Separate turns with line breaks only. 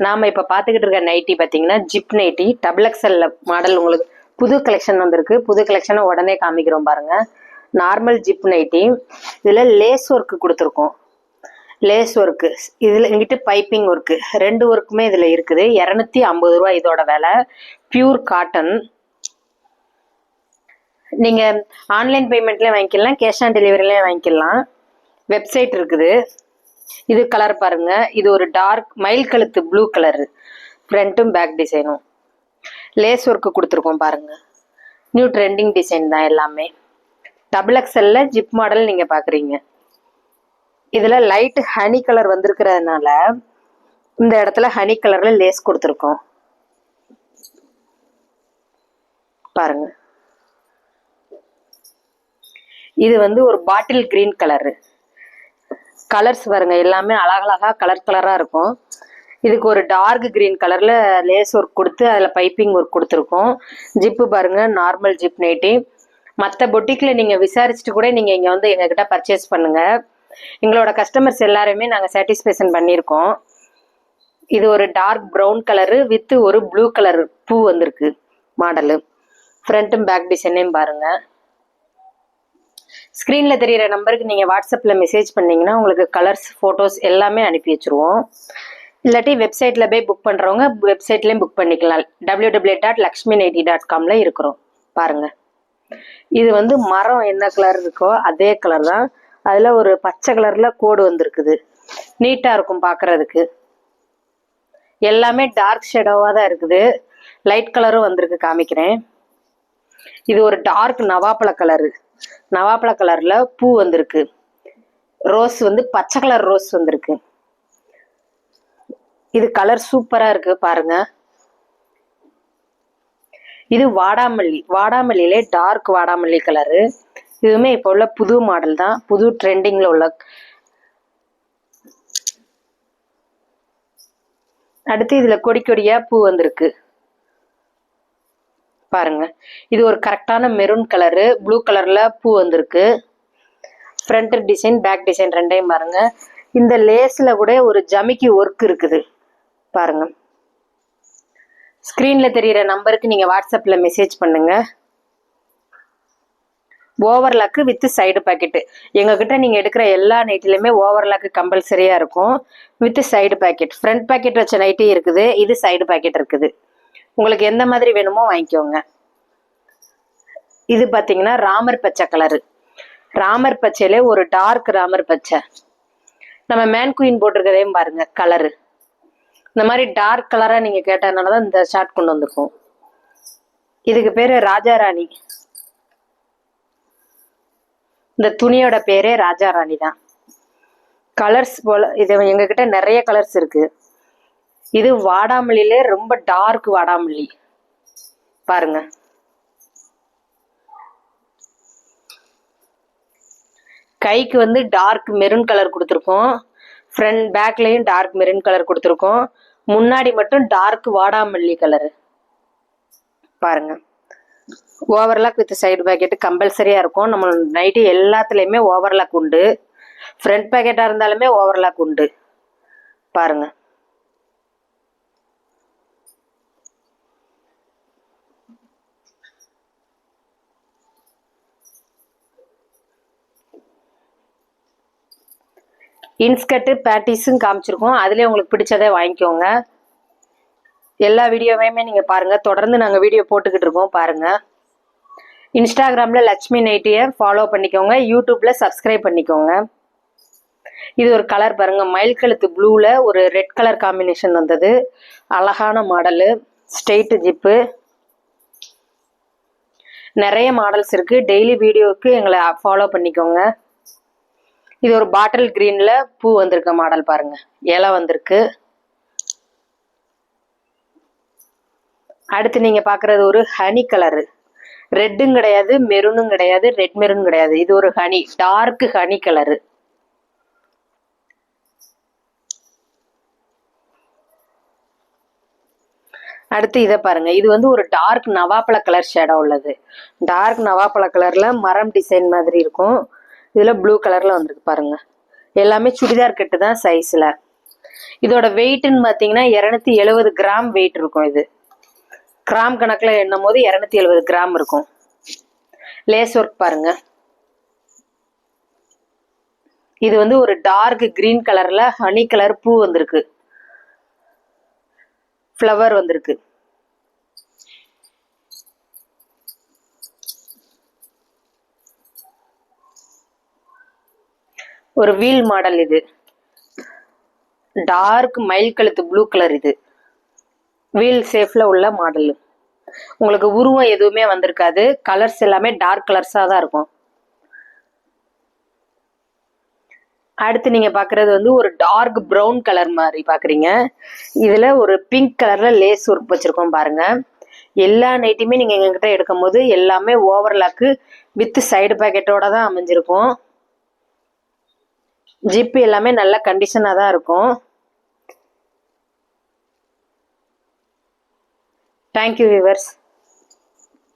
நாம இப்ப பாத்துக்கிட்டு இருக்க நைட்டி பாத்தீங்கன்னா zip nighty double XL model. உங்களுக்கு புது கலெக்ஷன் வந்திருக்கு. புது கலெக்ஷனை உடனே காமிக்கிறோம் பாருங்க. நார்மல் ஜிப் நைட்டி, இதுல லேஸ் ஒர்க் கொடுத்துருக்கோம். லேஸ் ஒர்க்கு இதுல இங்கிட்டு பைப்பிங் ஒர்க்கு ரெண்டு ஒர்க்குமே இதுல இருக்குது. 250 ரூபாய் இதோட விலை. Pure cotton. நீங்க ஆன்லைன் பேமெண்ட்லயும் வாங்கிக்கலாம், கேஷ் ஆன் டெலிவரிலயும் வாங்கிக்கலாம். வெப்சைட் இருக்குது. இது கலர் பாருங்க. இது ஒரு டார்க் மயில் கழுத்து ப்ளூ கலரு. ஃப்ரண்ட்டும் பேக் டிசைனும் லேஸ் ஒர்க்கு கொடுத்துருக்கோம் பாருங்க. நியூ ட்ரெண்டிங் டிசைன் தான் எல்லாமே. டபுள் எக்ஸ்எல்ல ஜிப் மாடல் நீங்க பாக்குறீங்க. இதுல லைட் ஹனி கலர் வந்திருக்கிறதுனால இந்த இடத்துல ஹனி கலர்ல லேஸ் கொடுத்துருக்கோம் பாருங்க. இது வந்து ஒரு பாட்டில் கிரீன் கலரு. கலர்ஸ் பாருங்க, எல்லாமே அழகழகா கலர் கலரா இருக்கும். இதுக்கு ஒரு டார்க் கிரீன் கலர்ல லேஸ் ஒர்க் கொடுத்து அதுல பைப்பிங் ஒர்க் கொடுத்துருக்கோம். ஜிப்பு பாருங்க, நார்மல் ஜிப் நைட்டி. மற்ற பொட்டிக்ல நீங்க விசாரிச்சுட்டு கூட நீங்க இங்க வந்து எங்ககிட்ட பர்ச்சேஸ் பண்ணுங்க. எங்களோட கஸ்டமர்ஸ் எல்லாருமே நாங்க சாட்டிஸ்ஃபேக்ஷன் பண்ணியிருக்கோம். இது ஒரு டார்க் ப்ரௌன் கலரு வித் ஒரு ப்ளூ கலர் பூ வந்திருக்கு மாடலு. ஃப்ரண்ட்டும் பேக் டிசைனையும் பாருங்க. ஸ்க்ரீன்ல தெரியிற நம்பருக்கு நீங்க வாட்ஸ்அப்ல மெசேஜ் பண்ணீங்கன்னா உங்களுக்கு கலர்ஸ் ஃபோட்டோஸ் எல்லாமே அனுப்பி வச்சிருவோம். இல்லாட்டி வெப்சைட்ல போய் புக் பண்றவங்க வெப்சைட்லயும் புக் பண்ணிக்கலாம். www.lakshminity.comல இருக்கிறோம் பாருங்க. இது வந்து மரம் என்ன கலர் இருக்கோ அதே கலர் தான். அதுல ஒரு பச்சை கலர்ல கோடு வந்திருக்குது. நீட்டா இருக்கும் பாக்குறதுக்கு. எல்லாமே டார்க் ஷேடோவா தான் இருக்குது. லைட் கலரும் வந்திருக்கு, காமிக்கிறேன். இது ஒரு டார்க் நவாப்பழ கலரு. நவாப்பழ கலர்ல பூ வந்திருக்கு. ரோஸ் வந்து பச்சை கலர் ரோஸ் வந்திருக்கு. இது கலர் சூப்பரா இருக்கு பாருங்க. இது வாடாமல்லி. வாடாமல்லியிலே டார்க் வாடாமல்லி கலரு. இதுவுமே இப்போ உள்ள புது மாடல் தான், புது ட்ரெண்டிங்ல உள்ள. அடுத்து இதுல கொடி கொடியா பூ வந்திருக்கு பாருங்க. இது ஒரு கரெக்டான மெரூன் கலரு. ப்ளூ கலர்ல பூ வந்திருக்கு. ஃப்ரண்ட் டிசைன் பேக் டிசைன் ரெண்டையும் பாருங்க. இந்த லேஸ்ல கூட ஒரு ஜமிக்கி ஒர்க் இருக்குது பாருங்க. ஸ்கிரீன்ல தெரியிற நம்பருக்கு நீங்க வாட்ஸ்அப்ல மெசேஜ் பண்ணுங்க. Overlock with side packet. எங்ககிட்ட நீங்க எடுக்கிற எல்லா நைட்டிலுமே ஓவர்லாக்கு கம்பல்சரியா இருக்கும், with side packet. Front packet வச்ச நைட்டி இருக்குது, இது சைடு பாக்கெட் இருக்குது. உங்களுக்கு எந்த மாதிரி வேணுமோ வாங்கிக்கோங்க. இது பாத்தீங்கன்னா ராமர் பச்சை கலரு. ராமர் பச்சையில ஒரு டார்க் ராமர் பச்சை. நம்ம மேன் குயின் போட்டிருக்கதையும் பாருங்க கலரு. இந்த மாதிரி டார்க் கலரா நீங்க கேட்டதுனாலதான் இந்த ஷார்ட் கொண்டு வந்திருக்கோம். இதுக்கு பேரு ராஜா ராணி. இந்த துணியோட பேரே ராஜா ராணி தான். கலர்ஸ் போல இது எங்ககிட்ட நிறைய கலர்ஸ் இருக்கு. இது வாடாமல்லியிலே ரொம்ப டார்க் வாடாமல்லி பாருங்க. கைக்கு வந்து டார்க் மெரூன் கலர் கொடுத்துருக்கோம். ஃப்ரண்ட் பேக்லயும் டார்க் மெரூன் கலர் கொடுத்துருக்கோம். முன்னாடி மட்டும் டார்க் வாடாமல்லி கலரு பாருங்க. ஓவர்லாக் வித் சைடு பாக்கெட் கம்பல்சரியா இருக்கும். நம்ம நைட்டு எல்லாத்துலயுமே ஓவர்லாக் உண்டு. ஃப்ரண்ட் பாக்கெட்டா இருந்தாலுமே ஓவர்லாக் உண்டு பாருங்க. இன்ஸ்கர்ட்டு பேட்டிஸும் காமிச்சிருக்கோம். அதுலேயே உங்களுக்கு பிடிச்சதை வாங்கிக்கோங்க. எல்லா வீடியோவையுமே நீங்கள் பாருங்கள். தொடர்ந்து நாங்கள் வீடியோ போட்டுக்கிட்டு இருக்கோம் பாருங்கள். இன்ஸ்டாகிராமில் லட்சுமி நைட்டியை ஃபாலோ பண்ணிக்கோங்க. யூடியூப்பில் சப்ஸ்கிரைப் பண்ணிக்கோங்க. இது ஒரு கலர் பாருங்கள். மயில் கழுத்து ப்ளூவில் ஒரு ரெட் கலர் காம்பினேஷன் வந்தது. அழகான மாடலு. Straight zip. நிறைய மாடல்ஸ் இருக்குது. டெய்லி வீடியோவுக்கு எங்களை ஃபாலோ பண்ணிக்கோங்க. இது ஒரு பாட்டில் கிரீன்ல பூ வந்திருக்க மாடல் பாருங்க. இலை வந்திருக்கு. அடுத்து நீங்க பாக்குறது ஒரு ஹனி கலரு. ரெட்டும் கிடையாது, மெரூனும் கிடையாது, ரெட் மெரூன் கிடையாது. இது ஒரு ஹனி, டார்க் ஹனி கலரு. அடுத்து இதை பாருங்க. இது வந்து ஒரு டார்க் நவாப்பழ கலர் ஷேடோ உள்ளது. டார்க் நவாப்பழ கலர்ல மரம் டிசைன் மாதிரி இருக்கும். இதுல ப்ளூ கலர்ல வந்திருக்கு பாருங்க. எல்லாமே சுடிதார் கட்டு தான் சைஸ்ல. இதோட வெயிட்னு பார்த்தீங்கன்னா 270 கிராம் வெயிட் இருக்கும். இது கிராம் கணக்கில் எண்ணும் போது 270 கிராம் இருக்கும். லேஸ் ஒர்க் பாருங்க. இது வந்து ஒரு டார்க் கிரீன் கலர்ல ஹனி கலர் பூ வந்திருக்கு, ஃப்ளவர் வந்திருக்கு. ஒரு வீல் மாடல். இது டார்க் மயில் கழுத்து ப்ளூ கலர். இது வீல் ஷேப்ல உள்ள மாடல். உங்களுக்கு உருவம் எதுவுமே வந்திருக்காது. கலர்ஸ் எல்லாமே டார்க் கலர்ஸா தான் இருக்கும். அடுத்து நீங்க பாக்குறது வந்து ஒரு டார்க் ப்ரௌன் கலர் மாதிரி பாக்குறீங்க. இதுல ஒரு பிங்க் கலர்ல லேஸ் ஒர்க் வச்சிருக்கோம் பாருங்க. எல்லா நைட்டுமே நீங்க எங்ககிட்ட எடுக்கும் போது எல்லாமே ஓவர்லாக்கு வித் சைடு பாக்கெட்டோட தான் அமைஞ்சிருக்கும். ஜிப் எல்லாமே நல்ல கண்டிஷனா தான் இருக்கும். Thank you viewers.